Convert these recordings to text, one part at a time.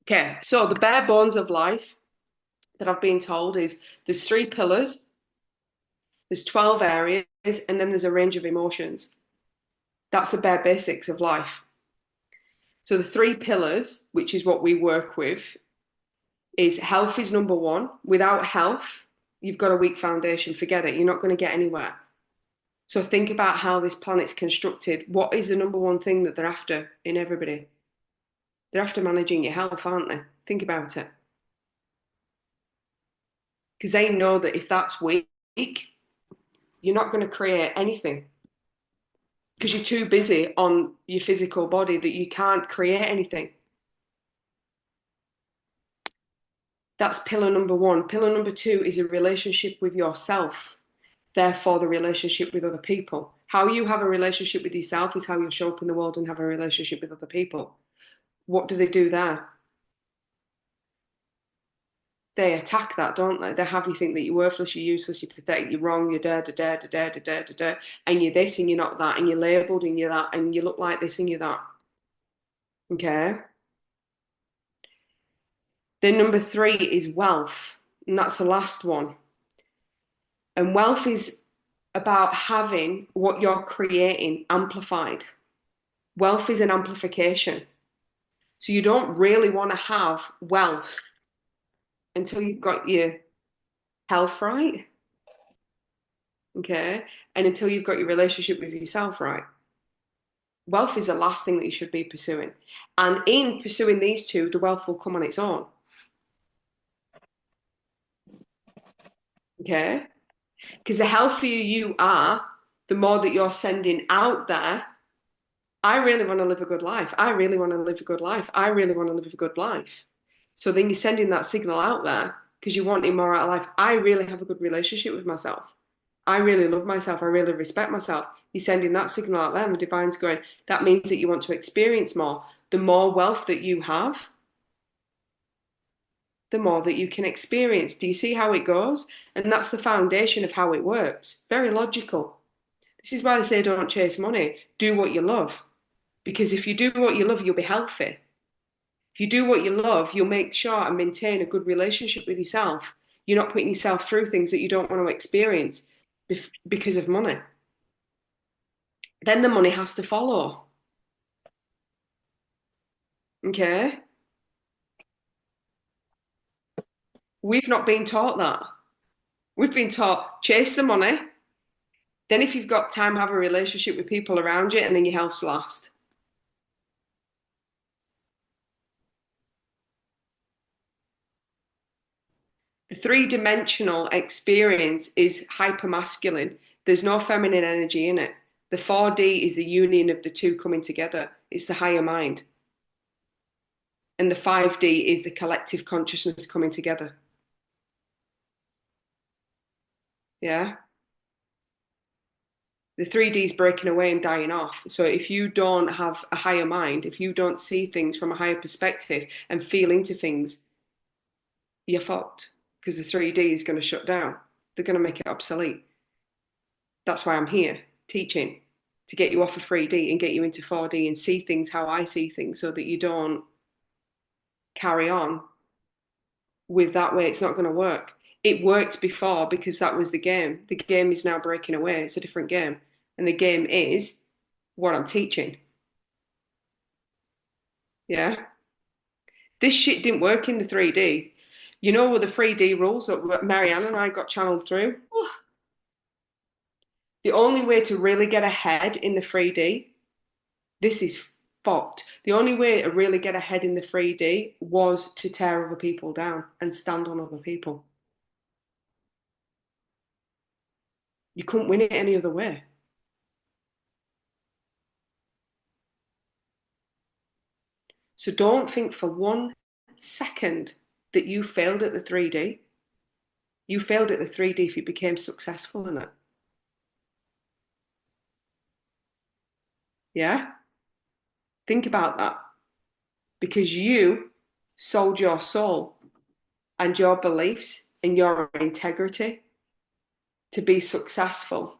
Okay, so the bare bones of life that I've been told is there's three pillars, there's 12 areas, and then there's a range of emotions. That's the bare basics of life. So the three pillars, which is what we work with, is health is number one. Without health, you've got a weak foundation. Forget it. You're not going to get anywhere. So think about how this planet's constructed. What is the number one thing that they're after in everybody? They're after managing your health, aren't they? Think about it. Because they know that if that's weak, you're not going to create anything because you're too busy on your physical body that you can't create anything. That's pillar number one. Pillar number two is a relationship with yourself, therefore, the relationship with other people. How you have a relationship with yourself is how you show up in the world and have a relationship with other people. What do they do there? They attack that, don't they? They have you think that you're worthless, you're useless, you're pathetic, you're wrong, you're da da da da da da da da da, and you're this and you're not that, and you're labelled and you're that, and you look like this and you're that. Okay. Then number three is wealth, and that's the last one. And wealth is about having what you're creating amplified. Wealth is an amplification. So you don't really want to have wealth until you've got your health right, okay? And until you've got your relationship with yourself right. Wealth is the last thing that you should be pursuing. And in pursuing these two, the wealth will come on its own, okay? Because the healthier you are, the more that you're sending out there. I really want to live a good life. I really want to live a good life. I really want to live a good life. So then you're sending that signal out there because you're wanting more out of life. I really have a good relationship with myself. I really love myself. I really respect myself. You're sending that signal out there, and the divine's going, that means that you want to experience more. The more wealth that you have, the more that you can experience. Do you see how it goes? And that's the foundation of how it works. Very logical. This is why they say don't chase money. Do what you love. Because if you do what you love, you'll be healthy. If you do what you love, you'll make sure and maintain a good relationship with yourself. You're not putting yourself through things that you don't want to experience because of money. Then the money has to follow. Okay? We've not been taught that. We've been taught chase the money. Then, if you've got time, have a relationship with people around you, and then your health's last. The three-dimensional experience is hypermasculine. There's no feminine energy in it. The 4D is the union of the two coming together. It's the higher mind. And the 5D is the collective consciousness coming together. Yeah. The 3D is breaking away and dying off. So if you don't have a higher mind, if you don't see things from a higher perspective and feel into things, you're fucked because the 3D is going to shut down. They're going to make it obsolete. That's why I'm here teaching to get you off of 3D and get you into 4D and see things how I see things so that you don't carry on with that way. It's not going to work. It worked before because that was the game. The game is now breaking away. It's a different game. And the game is what I'm teaching. Yeah. This shit didn't work in the 3D. You know what the 3D rules that Marianne and I got channeled through? The only way to really get ahead in the 3D, this is fucked. The only way to really get ahead in the 3D was to tear other people down and stand on other people. You couldn't win it any other way. So don't think for 1 second that you failed at the 3D. You failed at the 3D if you became successful in it. Yeah? Think about that. Because you sold your soul and your beliefs and your integrity to be successful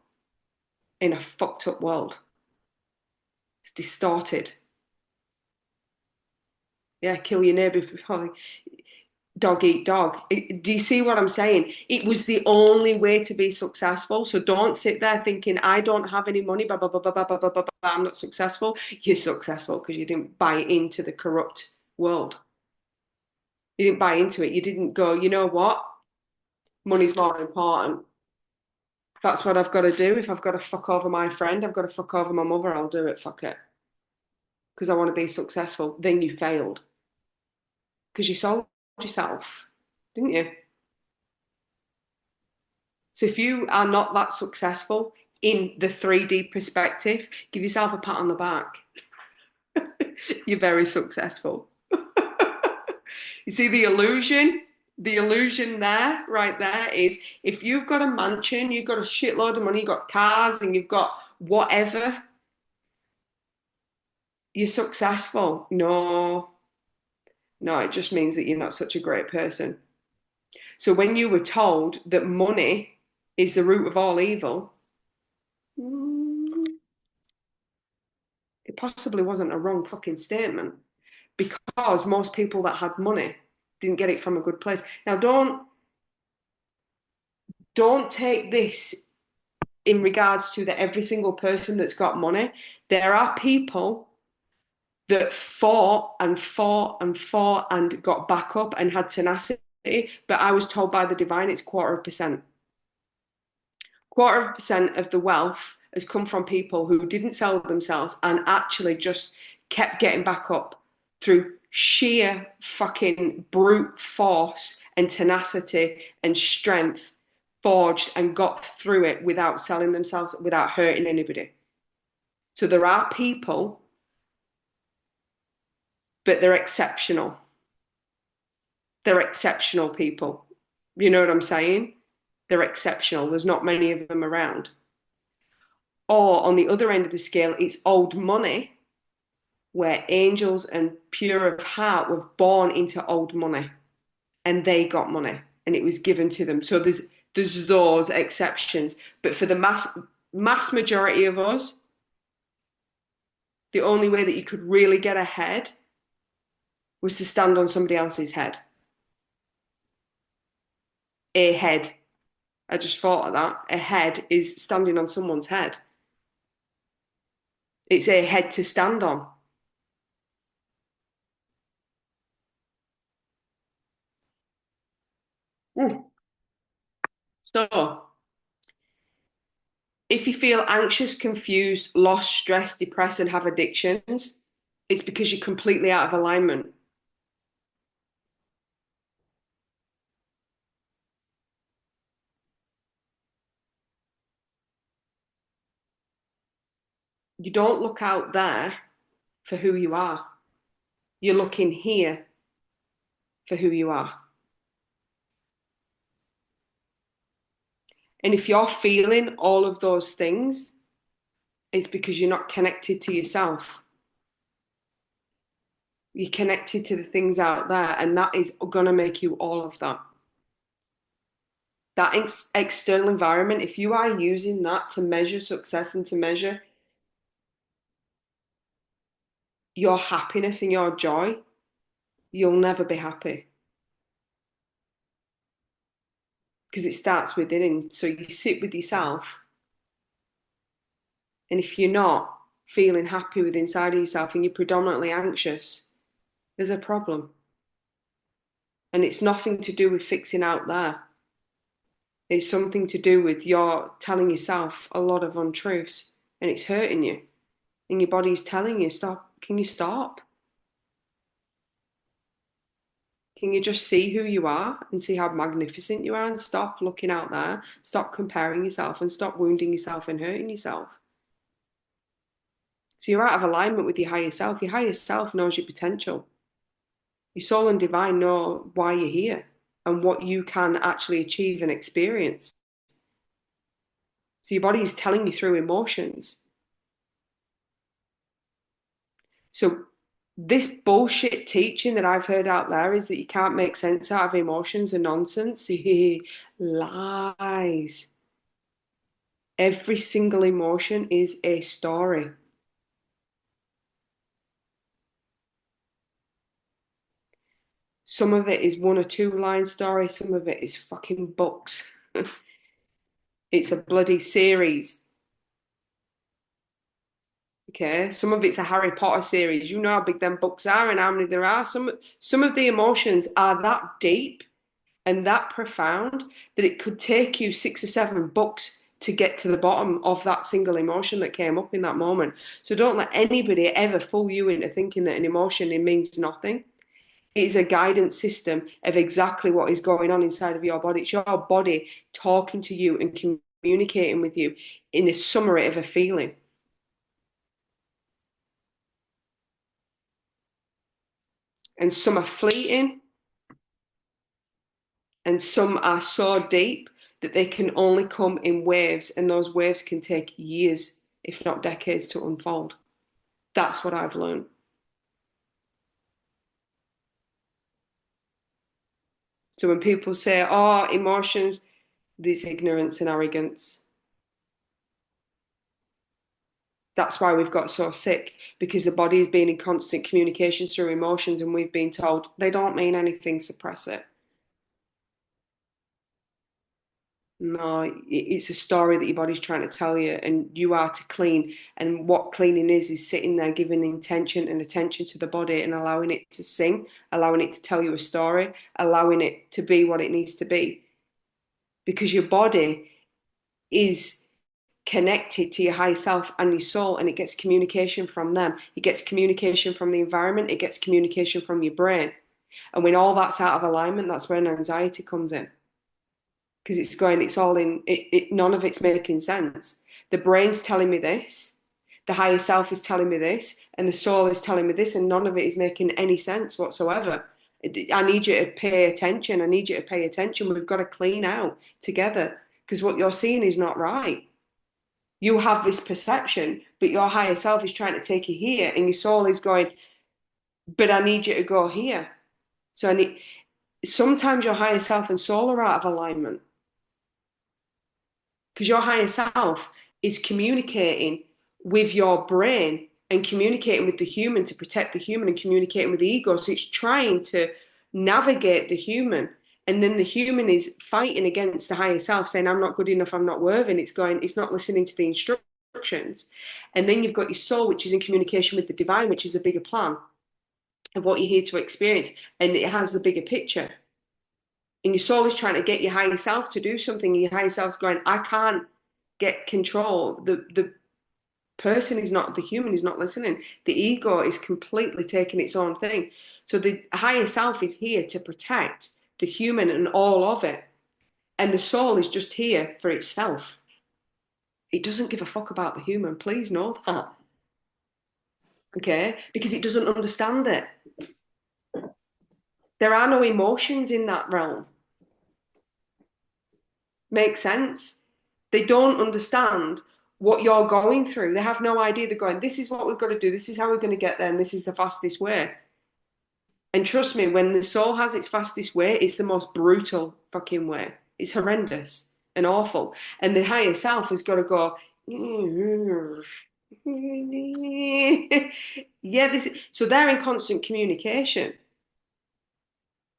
in a fucked up world. It's distorted. Yeah, kill your neighbour before dog eat dog. Do you see what I'm saying? It was the only way to be successful. So don't sit there thinking, I don't have any money, blah, blah, blah, blah, blah, blah, blah, blah, I'm not successful. You're successful because you didn't buy into the corrupt world. You didn't buy into it. You didn't go, you know what? Money's more important. That's what I've got to do. If I've got to fuck over my friend, I've got to fuck over my mother, I'll do it. Fuck it. Because I want to be successful. Then you failed. Because you sold yourself, didn't you? So if you are not that successful in the 3D perspective, give yourself a pat on the back. You're very successful. You see the illusion? The illusion there, right there, is if you've got a mansion, you've got a shitload of money, you've got cars, and you've got whatever, you're successful. No, no, it just means that you're not such a great person. So when you were told that money is the root of all evil, it possibly wasn't a wrong fucking statement because most people that had money didn't get it from a good place. Now don't take this in regards to that every single person that's got money. There are people that fought and fought and fought and got back up and had tenacity, but I was told by the divine it's 0.25%. 0.25% of the wealth has come from people who didn't sell themselves and actually just kept getting back up through sheer fucking brute force and tenacity and strength, forged and got through it without selling themselves, without hurting anybody. So there are people, but they're exceptional. They're exceptional people. You know what I'm saying? They're exceptional. There's not many of them around. Or on the other end of the scale, it's old money where angels and pure of heart were born into old money and they got money and it was given to them. So there's those exceptions. But for the mass majority of us, the only way that you could really get ahead was to stand on somebody else's head. A head. I just thought of that. A head is standing on someone's head. It's a head to stand on. Mm. So, if you feel anxious, confused, lost, stressed, depressed, and have addictions, it's because you're completely out of alignment. You don't look out there for who you are. You're looking here for who you are. And if you're feeling all of those things, it's because you're not connected to yourself. You're connected to the things out there, and that is going to make you all of that. That external environment, if you are using that to measure success and to measure your happiness and your joy, you'll never be happy because it starts within. And so you sit with yourself, and if you're not feeling happy with inside of yourself and you're predominantly anxious, there's a problem. And it's nothing to do with fixing out there. It's something to do with you're telling yourself a lot of untruths and it's hurting you. And your body's telling you, stop. Can you stop? Can you just see who you are and see how magnificent you are and stop looking out there? Stop comparing yourself and stop wounding yourself and hurting yourself. So you're out of alignment with your higher self. Your higher self knows your potential. Your soul and divine know why you're here and what you can actually achieve and experience. So your body is telling you through emotions. So this bullshit teaching that I've heard out there is that you can't make sense out of emotions and nonsense. Lies. Every single emotion is a story. Some of it is one or two line story, some of it is fucking books. It's a bloody series. Okay, some of it's a Harry Potter series. You know how big them books are and how many there are. Some of the emotions are that deep and that profound that it could take you 6 or 7 books to get to the bottom of that single emotion that came up in that moment. So don't let anybody ever fool you into thinking that an emotion it means nothing. It's a guidance system of exactly what is going on inside of your body. It's your body talking to you and communicating with you in a summary of a feeling. And some are fleeting and some are so deep that they can only come in waves, and those waves can take years, if not decades, to unfold. That's what I've learned. So when people say, oh, emotions, this ignorance and arrogance. That's why we've got so sick, because the body has been in constant communication through emotions, and we've been told they don't mean anything, suppress it. No, it's a story that your body's trying to tell you, and you are to clean. And what cleaning is sitting there giving intention and attention to the body and allowing it to sing, allowing it to tell you a story, allowing it to be what it needs to be. Because your body is connected to your higher self and your soul, and it gets communication from them. It gets communication from the environment, it gets communication from your brain. And when all that's out of alignment, that's when anxiety comes in, because it's all in it, none of it's making sense. The brain's telling me this, the higher self is telling me this, and the soul is telling me this, and none of it is making any sense whatsoever. I need you to pay attention. I need you to pay attention. We've got to clean out together, because what you're seeing is not right. You have this perception, but your higher self is trying to take you here, and your soul is going, but I need you to go here. So I need, sometimes your higher self and soul are out of alignment, because your higher self is communicating with your brain and communicating with the human to protect the human and communicating with the ego. So it's trying to navigate the human. And then the human is fighting against the higher self, saying, I'm not good enough, I'm not worthy. And it's not listening to the instructions. And then you've got your soul, which is in communication with the divine, which is a bigger plan of what you're here to experience. And it has the bigger picture. And your soul is trying to get your higher self to do something. Your higher self's going, I can't get control. The person is not, the human is not listening. The ego is completely taking its own thing. So the higher self is here to protect the human and all of it. And the soul is just here for itself. It doesn't give a fuck about the human. Please know that. Okay? Because it doesn't understand it. There are no emotions in that realm. Makes sense? They don't understand what you're going through. They have no idea. They're going, this is what we've got to do. This is how we're going to get there. And this is the fastest way. And trust me, when the soul has its fastest way, it's the most brutal fucking way. It's horrendous and awful. And the higher self has got to go, yeah, so they're in constant communication,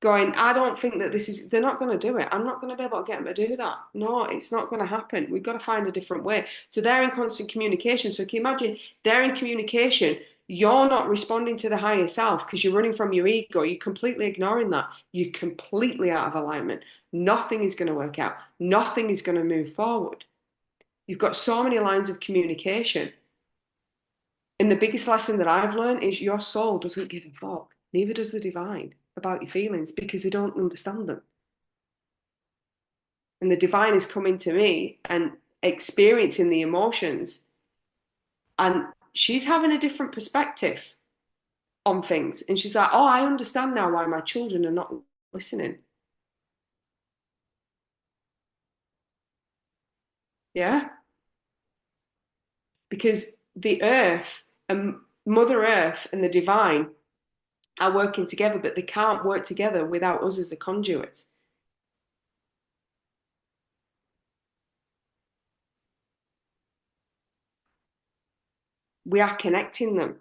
going, I don't think that this is, they're not going to do it. I'm not going to be able to get them to do that. No, it's not going to happen. We've got to find a different way. So they're in constant communication. So can you imagine they're in communication? You're not responding to the higher self because you're running from your ego. You're completely ignoring that. You're completely out of alignment. Nothing is going to work out. Nothing is going to move forward. You've got so many lines of communication. And the biggest lesson that I've learned is your soul doesn't give a fuck. Neither does the divine about your feelings, because they don't understand them. And the divine is coming to me and experiencing the emotions, and she's having a different perspective on things. And she's like, oh, I understand now why my children are not listening. Yeah. Because the earth and Mother Earth and the divine are working together, but they can't work together without us as the conduits. We are connecting them.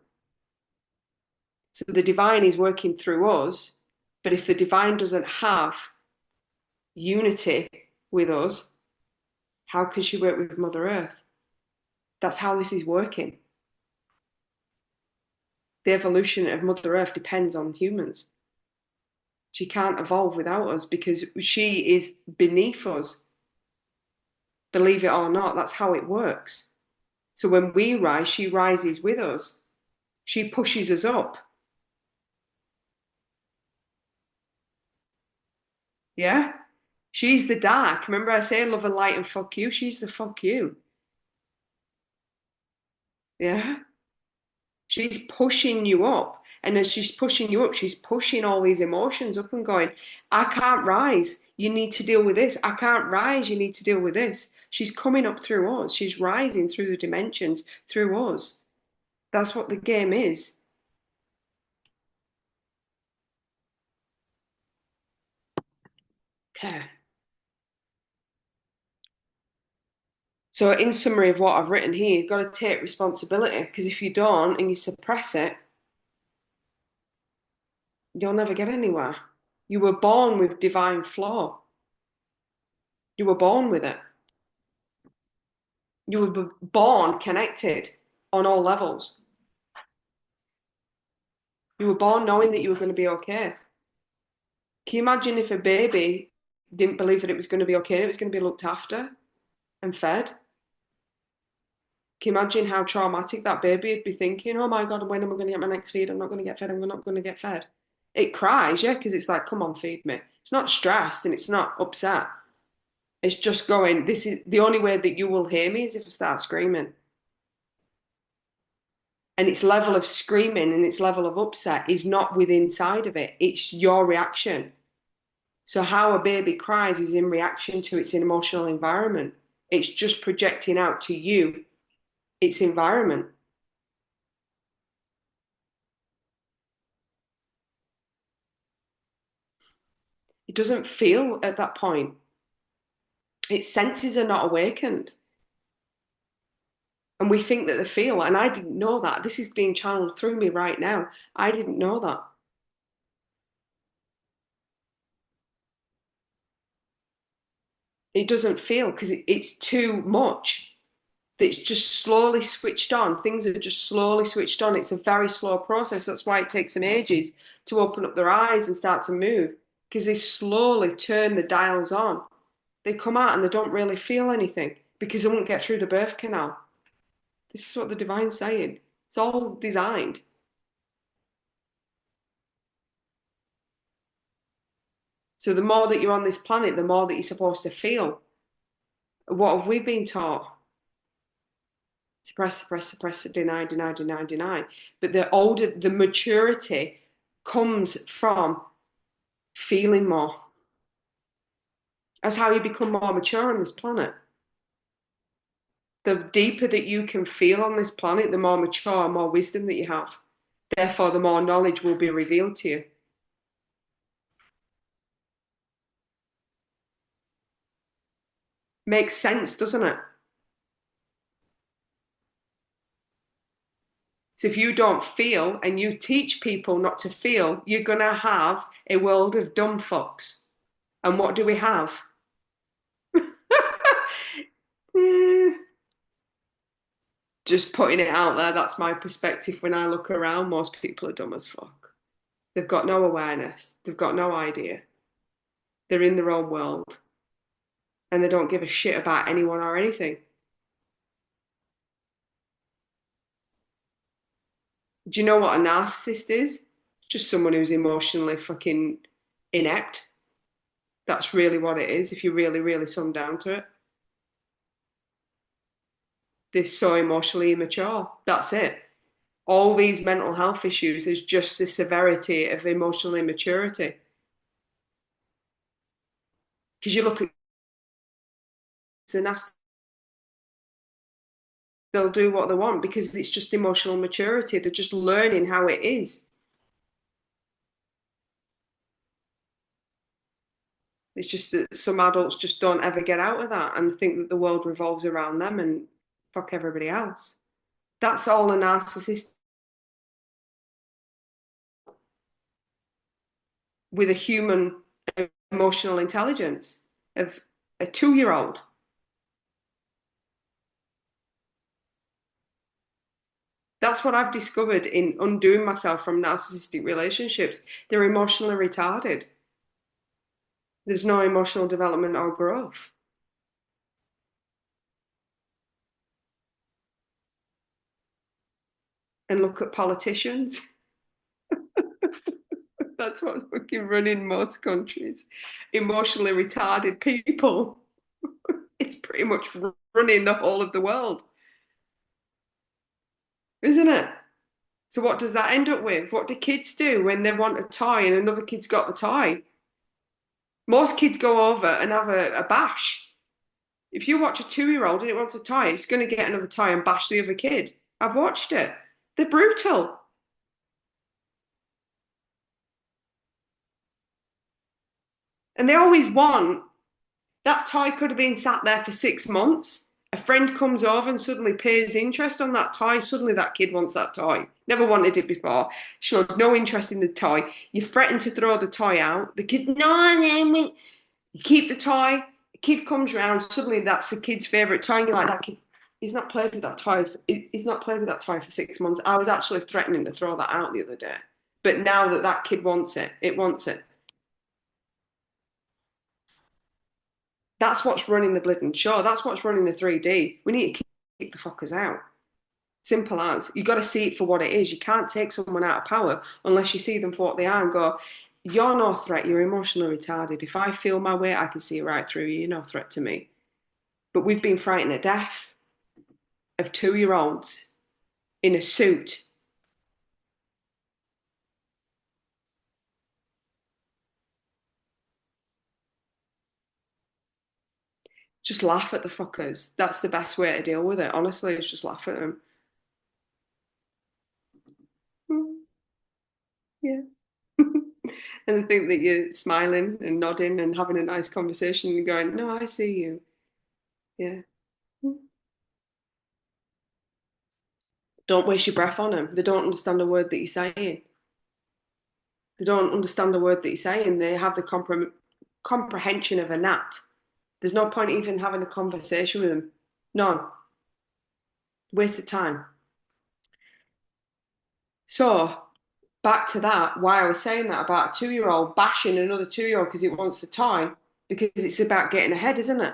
So the divine is working through us, But if the divine doesn't have unity with us, how can she work with Mother Earth? That's how this is working. The evolution of Mother Earth depends on humans. She can't evolve without us because she is beneath us. Believe it or not, that's how it works. So when we rise, she rises with us. She pushes us up. Yeah? She's the dark. Remember I say love and light and fuck you? She's the fuck you. Yeah? She's pushing you up. And as she's pushing you up, she's pushing all these emotions up and going, I can't rise. You need to deal with this. I can't rise. You need to deal with this. She's coming up through us. She's rising through the dimensions through us. That's what the game is. Okay. So, in summary of what I've written here, you've got to take responsibility because if you don't and you suppress it, you'll never get anywhere. You were born with divine flow. You were born with it. You were born connected on all levels. You were born knowing that you were going to be okay. Can you imagine if a baby didn't believe that it was going to be okay and it was going to be looked after and fed? Can you imagine how traumatic that baby would be thinking, oh my God, when am I going to get my next feed? I'm not going to get fed. I'm not going to get fed. It cries, yeah, because it's like, come on, feed me. It's not stressed and it's not upset. It's just going, this is the only way that you will hear me is if I start screaming. And its level of screaming and its level of upset is not within inside of it. It's your reaction. So how a baby cries is in reaction to its emotional environment. It's just projecting out to you its environment. It doesn't feel at that point. Its senses are not awakened. And we think that they feel. And I didn't know that. This is being channeled through me right now. I didn't know that. It doesn't feel because it's too much. It's just slowly switched on. Things are just slowly switched on. It's a very slow process. That's why it takes them ages to open up their eyes and start to move because they slowly turn the dials on. They come out and they don't really feel anything because they won't get through the birth canal. This is what the divine's saying. It's all designed. So the more that you're on this planet, the more that you're supposed to feel. What have we been taught? Suppress, suppress, suppress, deny, deny, deny, deny. But the older, the maturity comes from feeling more. That's how you become more mature on this planet. The deeper that you can feel on this planet, the more mature, more wisdom that you have. Therefore, the more knowledge will be revealed to you. Makes sense, doesn't it? So if you don't feel and you teach people not to feel, you're going to have a world of dumb fucks. And what do we have? Just putting it out there, that's my perspective when I look around. Most people are dumb as fuck. They've got no awareness, they've got no idea. They're in their own world and they don't give a shit about anyone or anything. Do you know what a narcissist is? Just someone who's emotionally fucking inept. That's really what it is if you really, really sum down to it. They're so emotionally immature. That's it. All these mental health issues is just the severity of emotional immaturity. Because you look at the nasty, they'll do what they want because it's just emotional maturity. They're just learning how it is. It's just that some adults just don't ever get out of that and think that the world revolves around them and fuck everybody else. That's all a narcissist. with a human emotional intelligence of a 2-year-old. That's what I've discovered in undoing myself from narcissistic relationships. They're emotionally retarded. There's no emotional development or growth. And look at politicians. That's what's fucking running most countries. Emotionally retarded people. It's pretty much running the whole of the world, isn't it? So what does that end up with? What do kids do when they want a toy and another kid's got the toy? Most kids go over and have a bash. If you watch a 2-year-old and it wants a toy, it's going to get another toy and bash the other kid. I've watched it. They're brutal. And they always want that toy could have been sat there for 6 months. A friend comes over and suddenly pays interest on that toy. Suddenly that kid wants that toy. Never wanted it before. Showed no interest in the toy. You threaten to throw the toy out. The kid, no, no, you keep the toy. The kid comes round. Suddenly that's the kid's favourite toy. And you're like, that kid, he's not played with that toy. He's not played with that toy for 6 months. I was actually threatening to throw that out the other day. But now that that kid wants it, it wants it. That's what's running the bloody show. That's what's running the 3D. We need to kick the fuckers out. Simple as. You got to see it for what it is. You can't take someone out of power unless you see them for what they are and go, you're no threat. You're emotionally retarded. If I feel my way, I can see right through you. You're no threat to me. But we've been frightened to death of 2-year-olds in a suit. Just laugh at the fuckers. That's the best way to deal with it. Honestly, is just laugh at them. Mm, yeah. And I think that you're smiling and nodding and having a nice conversation and going, no, I see you. Yeah. Don't waste your breath on them. They don't understand a word that you're saying. They don't understand the word that you're saying. They have the comprehension of a gnat. There's no point even having a conversation with them. None. Waste of time. So, back to that, why I was saying that about a 2-year-old bashing another 2-year-old because it wants a toy, because it's about getting ahead, isn't it?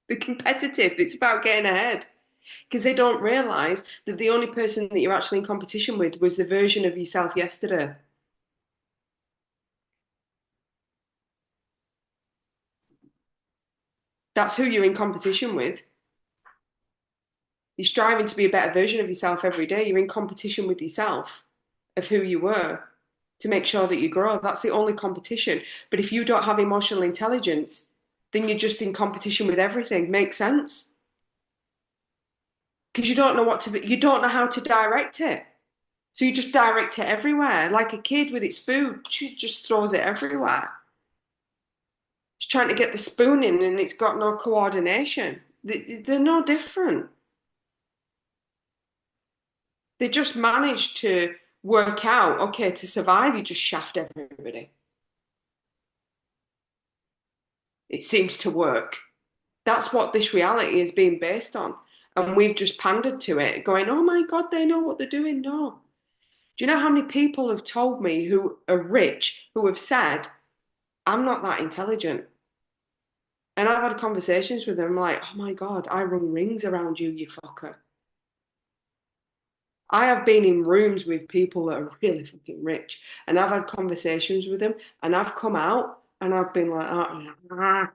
They're competitive. It's about getting ahead. Because they don't realize that the only person that you're actually in competition with was the version of yourself yesterday. That's who you're in competition with. You're striving to be a better version of yourself every day. You're in competition with yourself of who you were to make sure that you grow. That's the only competition. But if you don't have emotional intelligence, then you're just in competition with everything. Makes sense? Because you don't know what to be, you don't know how to direct it. So you just direct it everywhere. Like a kid with its food, she just throws it everywhere. It's trying to get the spoon in and it's got no coordination. They're no different. They just manage to work out, okay, to survive, you just shaft everybody. It seems to work. That's what this reality is being based on. And we've just pandered to it, going, oh my God, they know what they're doing. No. Do you know how many people have told me who are rich, who have said, I'm not that intelligent? And I've had conversations with them like, oh my God, I run rings around you, you fucker. I have been in rooms with people that are really fucking rich, and I've had conversations with them, and I've come out and I've been like,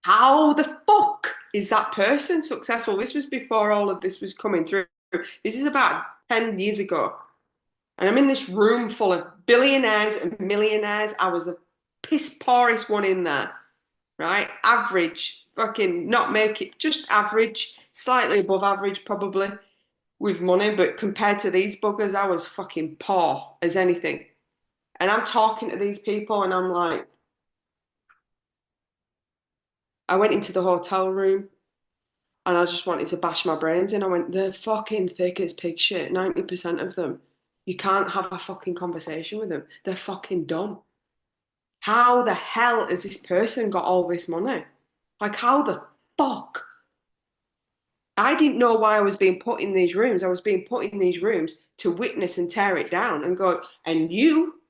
how the fuck is that person successful? This was before all of this was coming through. This is about 10 years ago. And I'm in this room full of billionaires and millionaires. I was the piss poorest one in there, right? Average, fucking not make it, just average, slightly above average probably with money, but compared to these buggers, I was fucking poor as anything. And I'm talking to these people and I'm like, I went into the hotel room. And I just wanted to bash my brains in. I went, they're fucking thick as pig shit, 90% of them. You can't have a fucking conversation with them. They're fucking dumb. How the hell has this person got all this money? Like, how the fuck? I didn't know why I was being put in these rooms. I was being put in these rooms to witness and tear it down and go, and you,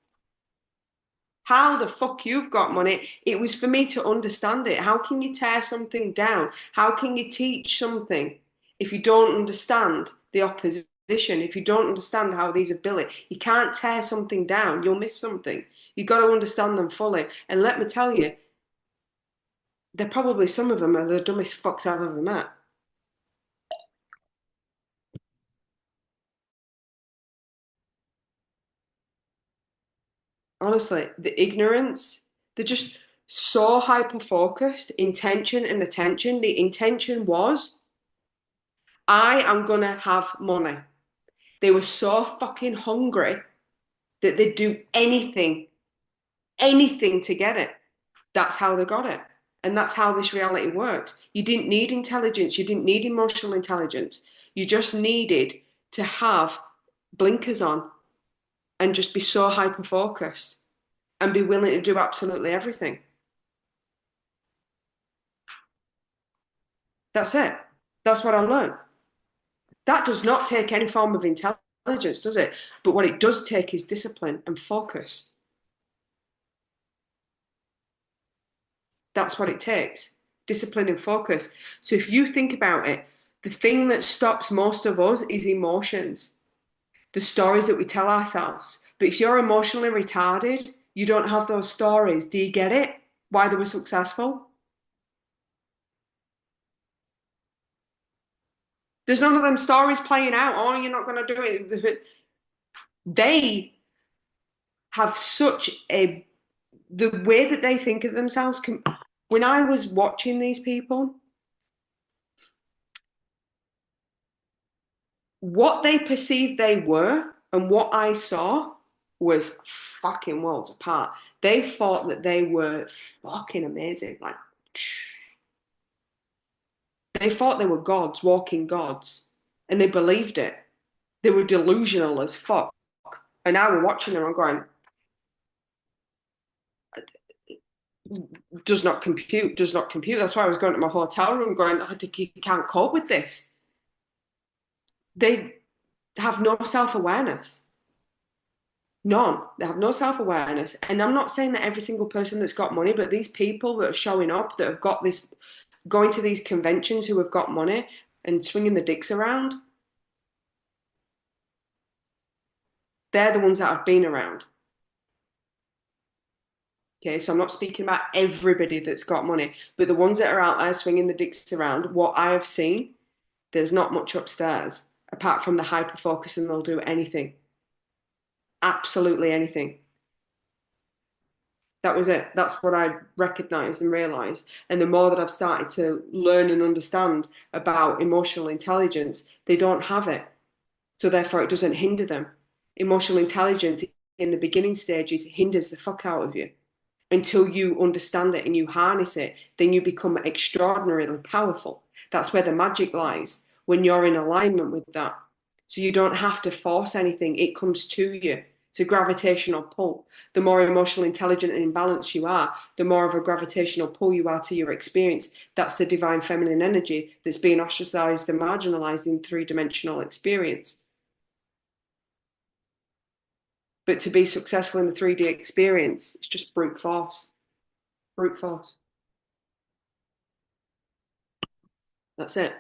how the fuck you've got money? It was for me to understand it. How can you tear something down? How can you teach something if you don't understand the opposition? If you don't understand how these are built, you can't tear something down. You'll miss something. You've got to understand them fully. And let me tell you, they're probably some of them are the dumbest fucks I've ever met. Honestly, the ignorance, they're just so hyper focused, intention and attention. The intention was, I am gonna have money. They were so fucking hungry that they'd do anything, anything to get it. That's how they got it. And that's how this reality worked. You didn't need intelligence, you didn't need emotional intelligence. You just needed to have blinkers on and just be so hyper focused and be willing to do absolutely everything. That's it. That's what I learned. That does not take any form of intelligence, does it? But what it does take is discipline and focus. That's what it takes, discipline and focus. So if you think about it, the thing that stops most of us is emotions, the stories that we tell ourselves. But if you're emotionally retarded, you don't have those stories. Do you get it? Why they were successful? There's none of them stories playing out. Oh, you're not going to do it. They have such a the way that they think of themselves. When I was watching these people, what they perceived they were and what I saw was fucking worlds apart. They thought that they were fucking amazing. Like, they thought they were gods, walking gods, and they believed it. They were delusional as fuck. And now we're watching them, I'm going, does not compute, does not compute. That's why I was going to my hotel room going, I think you can't cope with this. They have no self awareness. None. They have no self awareness. And I'm not saying that every single person that's got money, but these people that are showing up, that have got this, going to these conventions who have got money and swinging the dicks around, they're the ones that I've been around. Okay, so I'm not speaking about everybody that's got money, but the ones that are out there swinging the dicks around, what I have seen, there's not much upstairs apart from the hyper focus, and they'll do anything, absolutely anything. That was it. That's what I recognized and realized. And the more that I've started to learn and understand about emotional intelligence, they don't have it. So therefore, it doesn't hinder them. Emotional intelligence in the beginning stages hinders the fuck out of you. Until you understand it and you harness it, then you become extraordinarily powerful. That's where the magic lies, when you're in alignment with that. So you don't have to force anything, it comes to you. It's a gravitational pull. The more emotionally intelligent and in balance you are, the more of a gravitational pull you are to your experience. That's the divine feminine energy that's being ostracized and marginalized in three-dimensional experience. But to be successful in the 3D experience, it's just brute force. Brute force. That's it.